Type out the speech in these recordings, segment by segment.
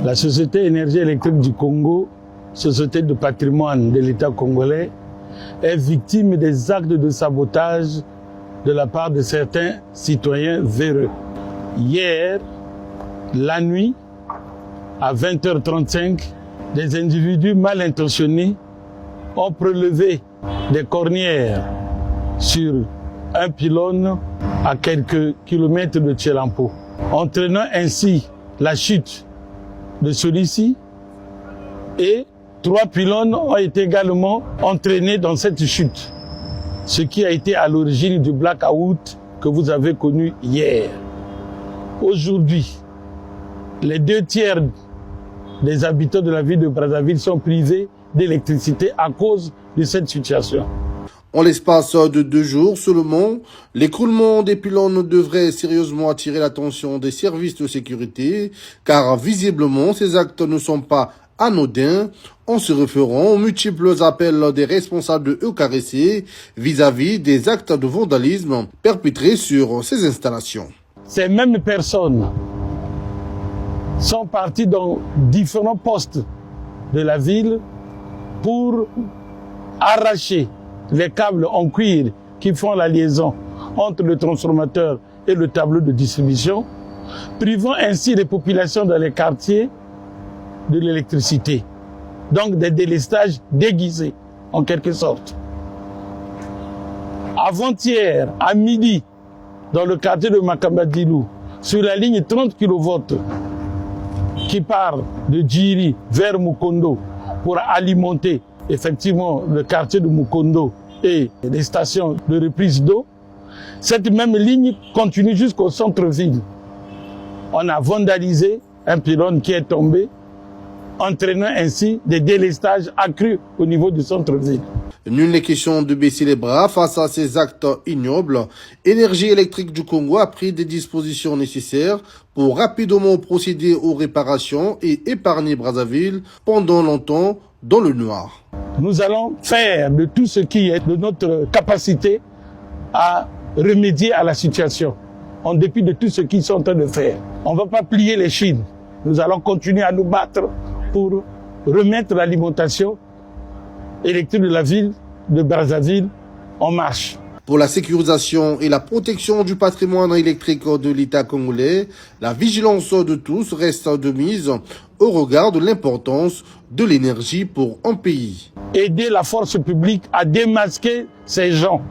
La Société Énergie électrique du Congo, société de patrimoine de l'État congolais, est victime des actes de sabotage de la part de certains citoyens véreux. Hier, la nuit, à 20h35, des individus mal intentionnés ont prélevé des cornières sur un pylône à quelques kilomètres de Tchelampo, entraînant ainsi la chute de celui-ci, et 3 pylônes ont été également entraînés dans cette chute, ce qui a été à l'origine du blackout que vous avez connu hier. Aujourd'hui, les 2/3 des habitants de la ville de Brazzaville sont privés d'électricité à cause de cette situation. En l'espace de 2 jours seulement, l'écroulement des pylônes devrait sérieusement attirer l'attention des services de sécurité, car visiblement ces actes ne sont pas anodins, en se référant aux multiples appels des responsables de EKRC vis-à-vis des actes de vandalisme perpétrés sur ces installations. Ces mêmes personnes sont parties dans différents postes de la ville pour arracher les câbles en cuir qui font la liaison entre le transformateur et le tableau de distribution, privant ainsi les populations dans les quartiers de l'électricité. Donc des délestages déguisés, en quelque sorte. Avant-hier, à midi, dans le quartier de Makambadilou, sur la ligne 30 kV qui part de Djiri vers Mukondo pour alimenter effectivement le quartier de Mukondo et les stations de reprise d'eau, cette même ligne continue jusqu'au centre-ville. On a vandalisé un pylône qui est tombé, entraînant ainsi des délestages accrus au niveau du centre-ville. Nul n'est question de baisser les bras face à ces actes ignobles. Énergie électrique du Congo a pris des dispositions nécessaires pour rapidement procéder aux réparations et épargner Brazzaville pendant longtemps dans le noir. Nous allons faire de tout ce qui est de notre capacité à remédier à la situation, en dépit de tout ce qu'ils sont en train de faire. On ne va pas plier les chines. Nous allons continuer à nous battre pour remettre l'alimentation électrique de la ville de Brazzaville en marche. Pour la sécurisation et la protection du patrimoine électrique de l'État congolais, la vigilance de tous reste de mise au regard de l'importance de l'énergie pour un pays. Aider la force publique à démasquer ces gens.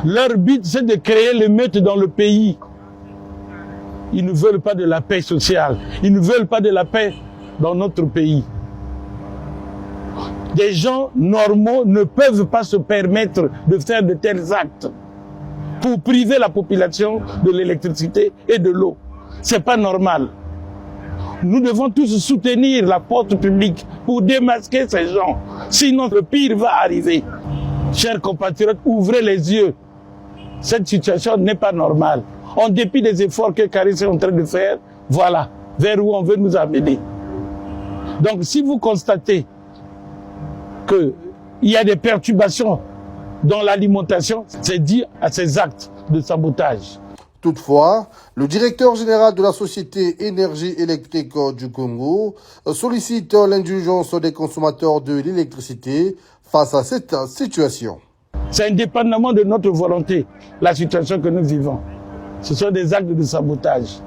Leur but, c'est de créer l'émeute dans le pays. Ils ne veulent pas de la paix sociale. Ils ne veulent pas de la paix dans notre pays. Des gens normaux ne peuvent pas se permettre de faire de tels actes pour priver la population de l'électricité et de l'eau. C'est pas normal. Nous devons tous soutenir la force publique pour démasquer ces gens. Sinon, le pire va arriver. Chers compatriotes, ouvrez les yeux. Cette situation n'est pas normale. En dépit des efforts que Karis est en train de faire, voilà vers où on veut nous amener. Donc, si vous constatez qu'il y a des perturbations dans l'alimentation, c'est dû à ces actes de sabotage. Toutefois, le directeur général de la Société Énergie électrique du Congo sollicite l'indulgence des consommateurs de l'électricité face à cette situation. C'est indépendamment de notre volonté, la situation que nous vivons. Ce sont des actes de sabotage.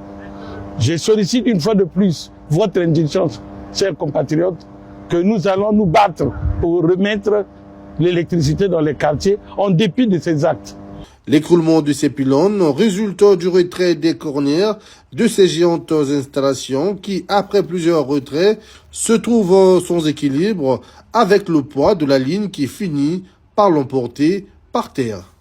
Je sollicite une fois de plus votre indulgence, chers compatriotes, que nous allons nous battre pour remettre l'électricité dans les quartiers en dépit de ces actes. L'écroulement de ces pylônes résulte du retrait des cornières de ces géantes installations qui, après plusieurs retraits, se trouvent sans équilibre avec le poids de la ligne qui finit par l'emporter par terre.